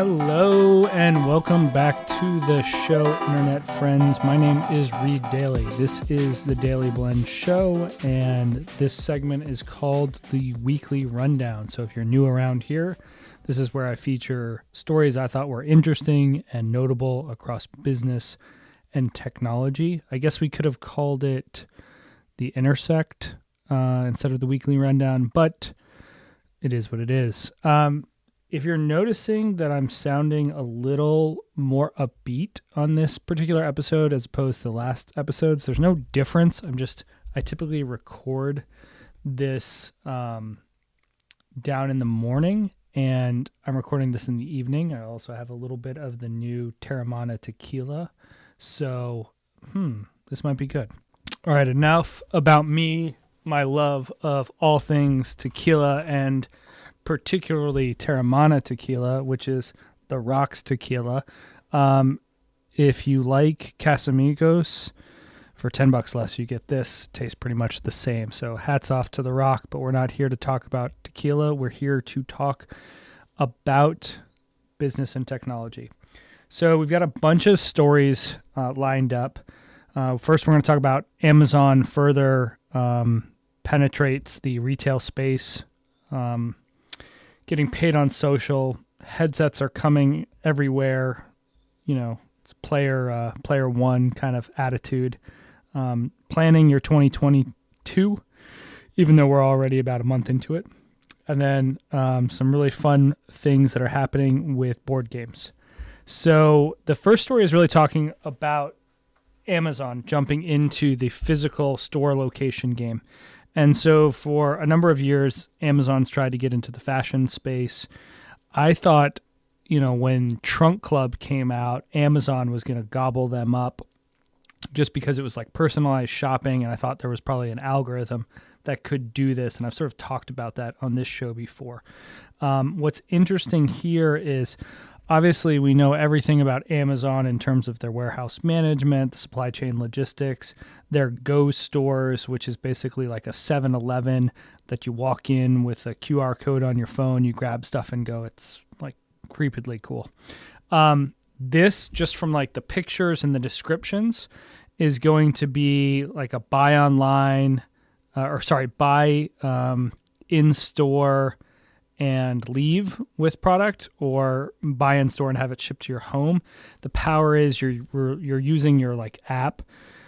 Hello and welcome back to the show, Internet friends. My name is Reed Dailey. This is the Dailey Blend show, and this segment is called the Weekly Rundown. So if you're new around here, this is where I feature stories I thought were interesting and notable across business and technology. I guess we could have called it the Intersect instead of the Weekly Rundown, but it is what it is. If you're noticing that I'm sounding a little more upbeat on this particular episode as opposed to the last episodes, there's no difference. I typically record this down in the morning, and I'm recording this in the evening. I also have a little bit of the new Terramana tequila, so this might be good. All right, enough about me, my love of all things tequila, and particularly Terramana tequila, which is the Rocks tequila. If you like Casamigos, for $10 less, you get this. It tastes pretty much the same. So hats off to the Rock, but we're not here to talk about tequila. We're here to talk about business and technology. So we've got a bunch of stories lined up. First, we're going to talk about Amazon further penetrates the retail space, getting paid on social. Headsets are coming everywhere. You know, it's player one kind of attitude. Planning your 2022, even though we're already about a month into it. And then some really fun things that are happening with board games. So the first story is really talking about Amazon jumping into the physical store location game. And so for a number of years, Amazon's tried to get into the fashion space. I thought, when Trunk Club came out, Amazon was going to gobble them up just because it was like personalized shopping. And I thought there was probably an algorithm that could do this. And I've sort of talked about that on this show before. What's interesting here is, obviously, we know everything about Amazon in terms of their warehouse management, the supply chain logistics, their Go stores, which is basically like a 7-Eleven that you walk in with a QR code on your phone, you grab stuff and go. It's like creepily cool. This, just from like the pictures and the descriptions, is going to be like a buy online, buy in-store and leave with product, or buy in store and have it shipped to your home. The power is you're using your like app.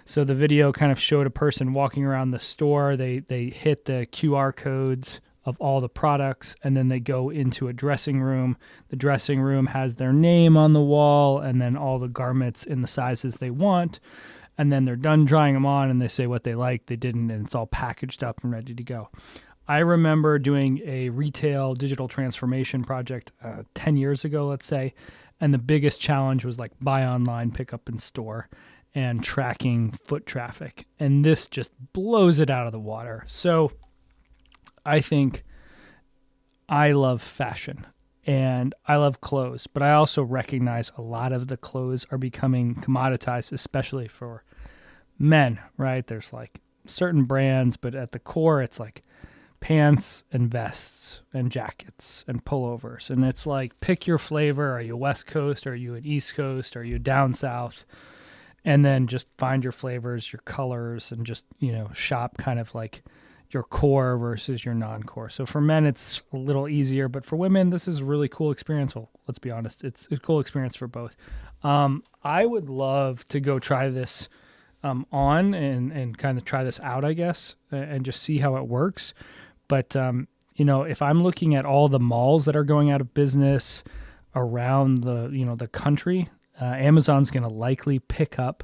So the video kind of showed a person walking around the store. They hit the QR codes of all the products, and then they go into a dressing room. The dressing room has their name on the wall and then all the garments in the sizes they want. And then they're done drying them on and they say what they like, they didn't, and it's all packaged up and ready to go. I remember doing a retail digital transformation project 10 years ago, let's say, and the biggest challenge was like buy online, pick up in store, and tracking foot traffic. And this just blows it out of the water. So I think I love fashion and I love clothes, but I also recognize a lot of the clothes are becoming commoditized, especially for men, right? There's like certain brands, but at the core, it's like pants and vests and jackets and pullovers. And it's like, pick your flavor. Are you West Coast? Are you an East Coast? Are you down South? And then just find your flavors, your colors, and just, shop kind of like your core versus your non-core. So for men, it's a little easier, but for women, this is a really cool experience. Well, let's be honest. It's a cool experience for both. I would love to go try this on and kind of try this out, I guess, and just see how it works. But, if I'm looking at all the malls that are going out of business around the country, Amazon's going to likely pick up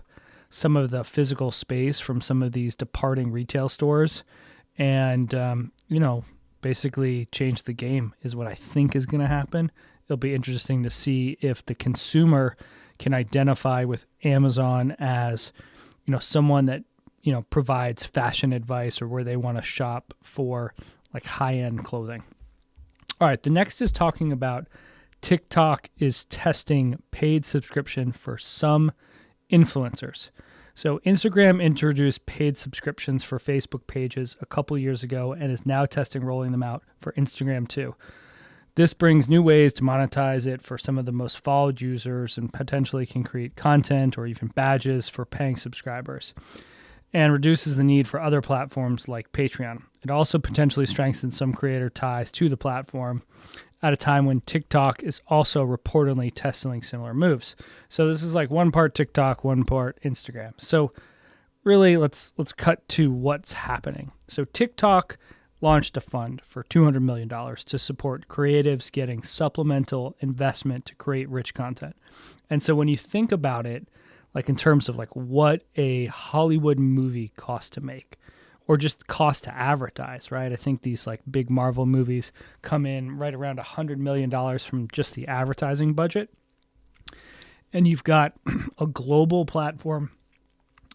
some of the physical space from some of these departing retail stores and, basically change the game is what I think is going to happen. It'll be interesting to see if the consumer can identify with Amazon as, someone that, provides fashion advice or where they want to shop for like high-end clothing. All right, the next is talking about TikTok is testing paid subscription for some influencers. So Instagram introduced paid subscriptions for Facebook pages a couple years ago and is now testing rolling them out for Instagram too. This brings new ways to monetize it for some of the most followed users and potentially can create content or even badges for paying subscribers, and reduces the need for other platforms like Patreon. It also potentially strengthens some creator ties to the platform at a time when TikTok is also reportedly testing similar moves. So this is like one part TikTok, one part Instagram. So really, let's cut to what's happening. So TikTok launched a fund for $200 million to support creatives getting supplemental investment to create rich content. And so when you think about it, like in terms of like what a Hollywood movie costs to make or just cost to advertise, right? I think these like big Marvel movies come in right around $100 million from just the advertising budget. And you've got a global platform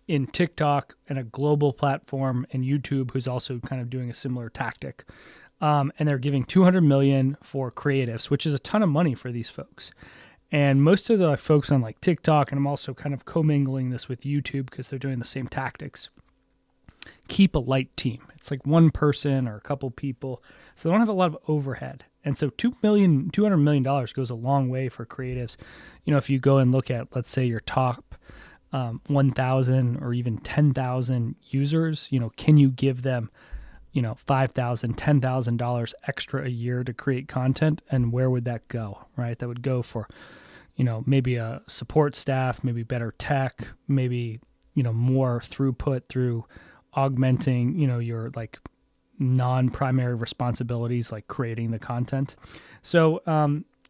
in TikTok and a global platform in YouTube who's also kind of doing a similar tactic. And they're giving $200 million for creatives, which is a ton of money for these folks. And most of the folks on like TikTok, and I'm also kind of commingling this with YouTube because they're doing the same tactics, keep a light team. It's like one person or a couple people. So they don't have a lot of overhead. And so $200 million goes a long way for creatives. You know, if you go and look at, let's say, your top 1,000 or even 10,000 users, you know, can you give them, you know, $5,000, $10,000 extra a year to create content? And where would that go, right? That would go for, you know, maybe a support staff, maybe better tech, maybe, you know, more throughput through augmenting, you know, your like non-primary responsibilities like creating the content. So,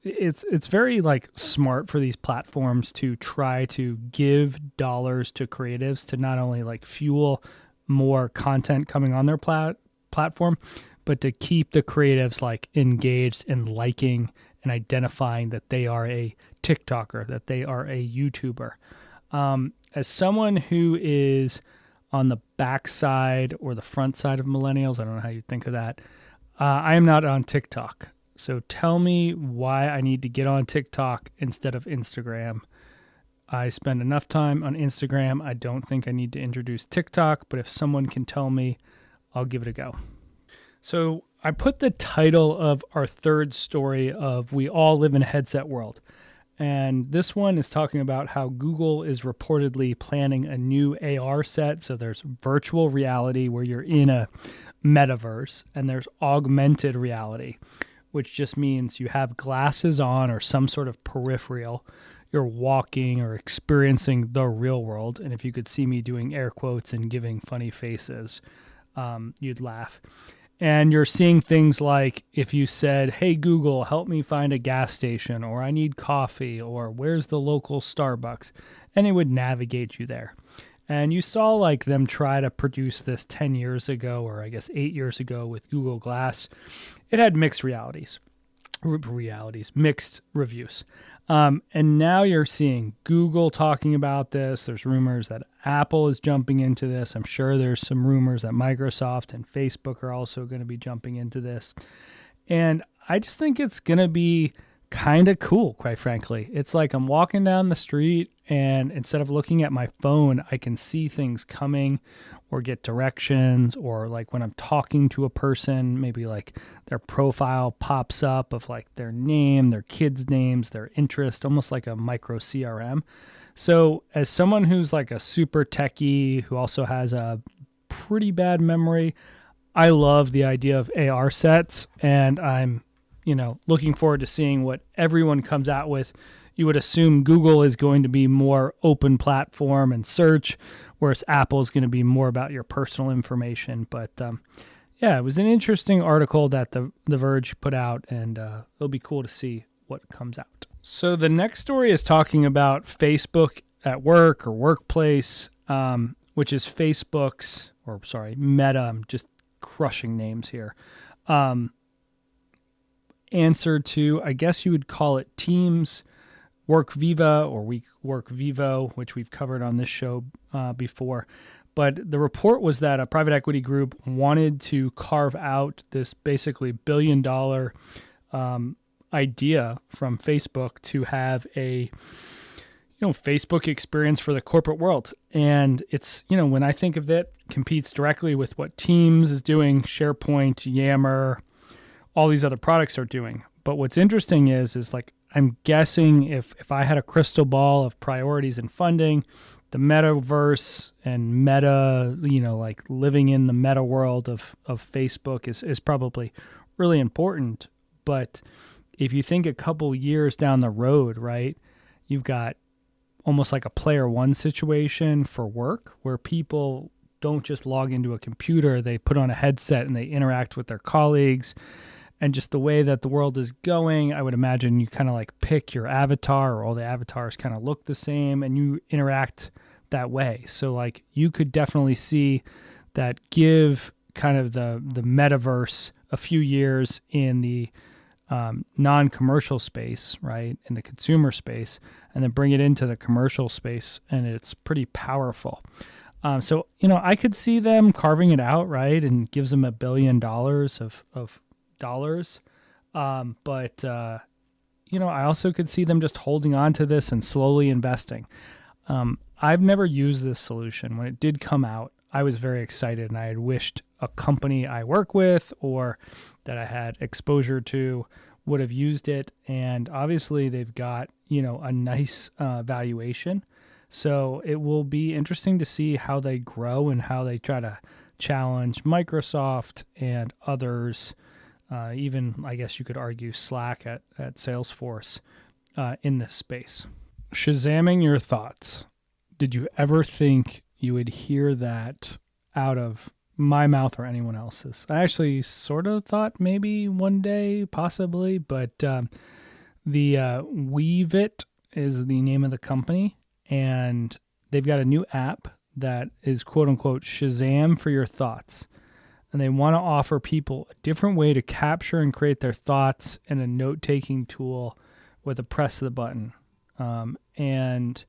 it's very like smart for these platforms to try to give dollars to creatives to not only like fuel more content coming on their platform, but to keep the creatives like engaged and liking and identifying that they are a TikToker, that they are a YouTuber. As someone who is on the back side or the front side of millennials, I don't know how you think of that. I am not on TikTok. So tell me why I need to get on TikTok instead of Instagram. I spend enough time on Instagram. I don't think I need to introduce TikTok, but if someone can tell me, I'll give it a go. So I put the title of our third story of We All Live in a Headset World. And this one is talking about how Google is reportedly planning a new AR set. So there's virtual reality where you're in a metaverse, and there's augmented reality, which just means you have glasses on or some sort of peripheral. You're walking or experiencing the real world. And if you could see me doing air quotes and giving funny faces, you'd laugh. And you're seeing things like if you said, hey, Google, help me find a gas station, or I need coffee, or where's the local Starbucks? And it would navigate you there. And you saw like them try to produce this 10 years ago, or I guess 8 years ago with Google Glass. It had mixed mixed reviews. And now you're seeing Google talking about this. There's rumors that Apple is jumping into this. I'm sure there's some rumors that Microsoft and Facebook are also going to be jumping into this. And I just think it's going to be kind of cool, quite frankly. It's like I'm walking down the street, and instead of looking at my phone, I can see things coming or get directions, or like when I'm talking to a person, maybe like their profile pops up of like their name, their kids' names, their interest, almost like a micro CRM. So as someone who's like a super techie, who also has a pretty bad memory, I love the idea of AR sets, and I'm, you know, looking forward to seeing what everyone comes out with. You would assume Google is going to be more open platform and search, whereas Apple is going to be more about your personal information. But yeah, it was an interesting article that the Verge put out, and it'll be cool to see what comes out. So the next story is talking about Facebook at work or workplace, which is Meta. I'm just crushing names here. Answer to, I guess you would call it Teams, Work Viva, or Work Vivo, which we've covered on this show before. But the report was that a private equity group wanted to carve out this basically billion-dollar idea from Facebook to have a Facebook experience for the corporate world. And it's, when I think of it, competes directly with what Teams is doing, SharePoint, Yammer, all these other products are doing. But what's interesting is like, I'm guessing if I had a crystal ball of priorities and funding, the metaverse and meta, like living in the meta world of Facebook is probably really important. But if you think a couple years down the road, right, you've got almost like a player one situation for work where people don't just log into a computer, they put on a headset and they interact with their colleagues. And just the way that the world is going, I would imagine you kind of like pick your avatar, or all the avatars kind of look the same, and you interact that way. So like you could definitely see that give kind of the metaverse a few years in the non-commercial space, right, in the consumer space, and then bring it into the commercial space, and it's pretty powerful. So, I could see them carving it out, right, and gives them $1 billion of dollars. But I also could see them just holding on to this and slowly investing. I've never used this solution. When it did come out, I was very excited, and I had wished a company I work with or that I had exposure to would have used it. And obviously they've got, a nice valuation. So it will be interesting to see how they grow and how they try to challenge Microsoft and others, even I guess you could argue Slack at Salesforce in this space. Shazamming your thoughts. Did you ever think you would hear that out of my mouth or anyone else's? I actually sort of thought maybe one day, possibly, but the Weavit is the name of the company, and they've got a new app that is quote unquote Shazam for your thoughts. And they want to offer people a different way to capture and create their thoughts in a note-taking tool with a press of the button. And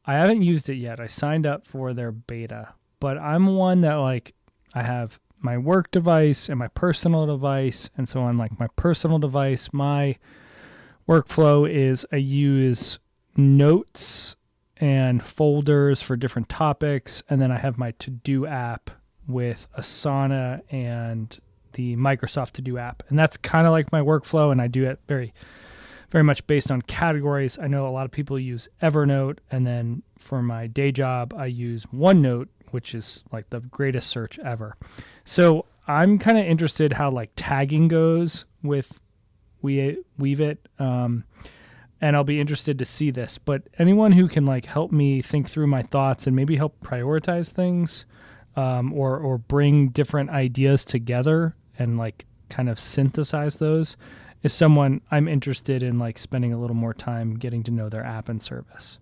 I haven't used it yet. I signed up for their beta, but I'm one that like I have my work device and my personal device. And so on like my personal device, my workflow is I use notes and folders for different topics. And then I have my to-do app with Asana and the Microsoft To-Do app. And that's kind of like my workflow, and I do it very, very much based on categories. I know a lot of people use Evernote, and then for my day job, I use OneNote, which is like the greatest search ever. So I'm kind of interested how like tagging goes with Weavit, and I'll be interested to see this. But anyone who can like help me think through my thoughts and maybe help prioritize things, or bring different ideas together and like kind of synthesize those, is someone I'm interested in like spending a little more time getting to know their app and service.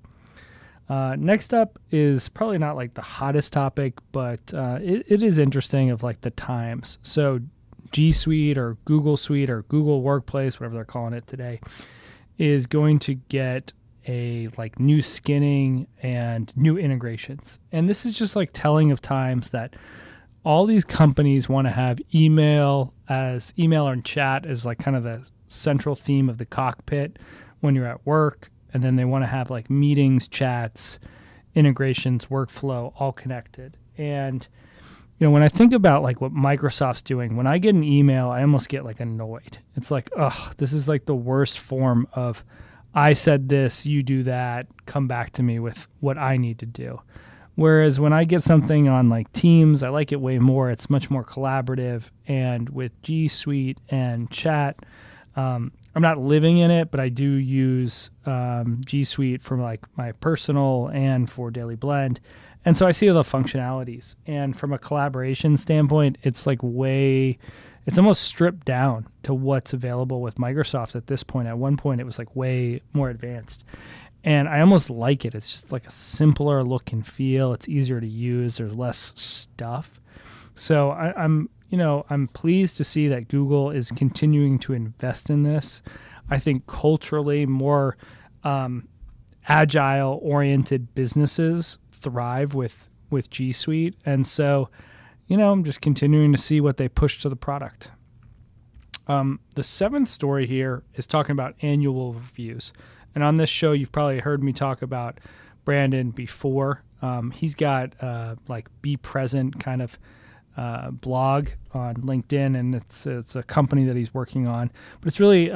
Next up is probably not like the hottest topic, but it is interesting of like the times. So G Suite or Google Suite or Google Workplace, whatever they're calling it today, is going to get a like new skinning and new integrations. And this is just like telling of times that all these companies want to have email and chat as like kind of the central theme of the cockpit when you're at work. And then they want to have like meetings, chats, integrations, workflow, all connected. And, when I think about like what Microsoft's doing, when I get an email, I almost get like annoyed. It's like, this is like the worst form of I said this, you do that, come back to me with what I need to do. Whereas when I get something on like Teams, I like it way more. It's much more collaborative. And with G Suite and chat, I'm not living in it, but I do use G Suite for like my personal and for Dailey Blend. And so I see the functionalities. And from a collaboration standpoint, it's like it's almost stripped down to what's available with Microsoft at this point. At one point, it was like way more advanced. And I almost like it. It's just like a simpler look and feel. It's easier to use. There's less stuff. So I'm pleased to see that Google is continuing to invest in this. I think culturally more agile-oriented businesses thrive with G Suite. And so, I'm just continuing to see what they push to the product. The seventh story here is talking about annual reviews. And on this show, you've probably heard me talk about Brandon before. He's got like Be Present kind of blog on LinkedIn, and it's a company that he's working on. But it's really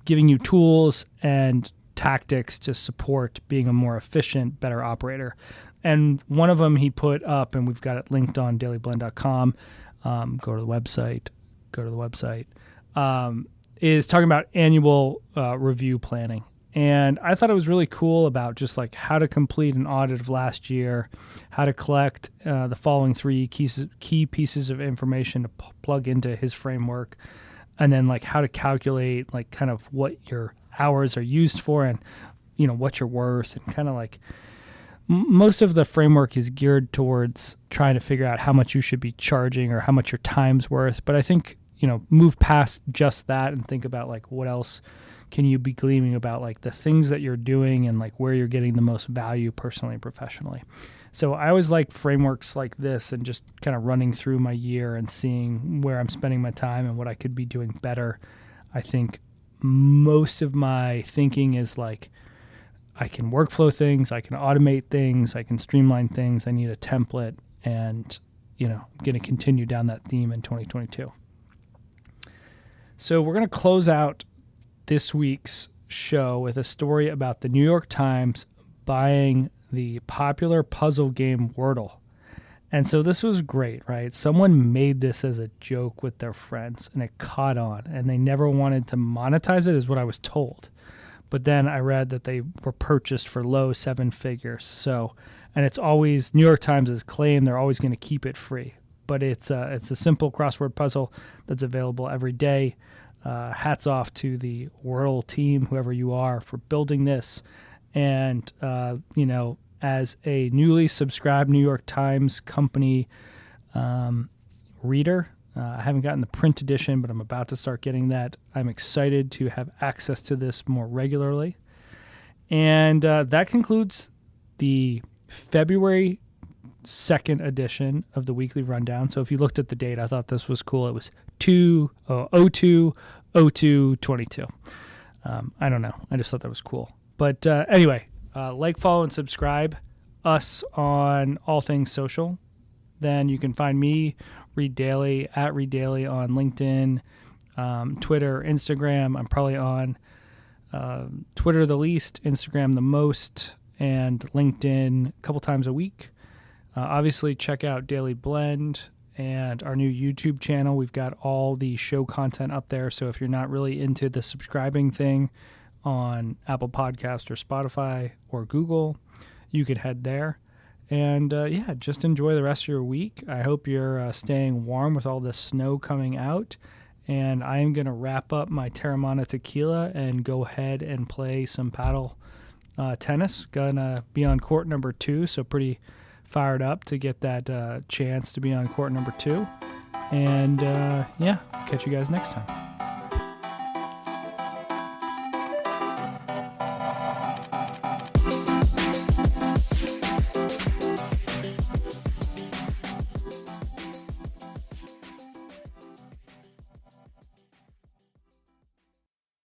giving you tools and tactics to support being a more efficient, better operator. And one of them he put up, and we've got it linked on daileyblend.com. Go to the website. Is talking about annual review planning. And I thought it was really cool about just like how to complete an audit of last year, how to collect the following three key pieces of information to plug into his framework, and then like how to calculate like kind of what your hours are used for and, you know, what you're worth, and kind of like most of the framework is geared towards trying to figure out how much you should be charging or how much your time's worth. But I think, you know, move past just that and think about like what else can you be gleaming about, like the things that you're doing and like where you're getting the most value personally and professionally. So I always like frameworks like this and just kind of running through my year and seeing where I'm spending my time and what I could be doing better. I think most of my thinking is like, I can workflow things, I can automate things, I can streamline things. I need a template, and, you know, I'm going to continue down that theme in 2022. So we're going to close out this week's show with a story about the New York Times buying the popular puzzle game Wordle. And so this was great, right? Someone made this as a joke with their friends, and it caught on, and they never wanted to monetize it, is what I was told. But then I read that they were purchased for low seven figures. So, and it's always, New York Times has claimed they're always going to keep it free. But it's a simple crossword puzzle that's available every day. Hats off to the Wordle team, whoever you are, for building this. And, you know, as a newly subscribed New York Times company reader, I haven't gotten the print edition, but I'm about to start getting that. I'm excited to have access to this more regularly. And that concludes the February 2nd edition of the Weekly Rundown. So if you looked at the date, I thought this was cool. It was 02/02/22. I don't know. I just thought that was cool. But anyway, like, follow, and subscribe us on all things social. Then you can find me, Reed Dailey, at Reed Dailey on LinkedIn, Twitter, Instagram. I'm probably on Twitter the least, Instagram the most, and LinkedIn a couple times a week. Obviously, check out Dailey Blend and our new YouTube channel. We've got all the show content up there. So if you're not really into the subscribing thing on Apple Podcast or Spotify or Google, you could head there. And yeah, just enjoy the rest of your week. I hope you're staying warm with all this snow coming out. And I am going to wrap up my Terramana tequila and go ahead and play some paddle tennis. Gonna be on court number 2, so pretty fired up to get that chance to be on court number 2. And yeah, catch you guys next time.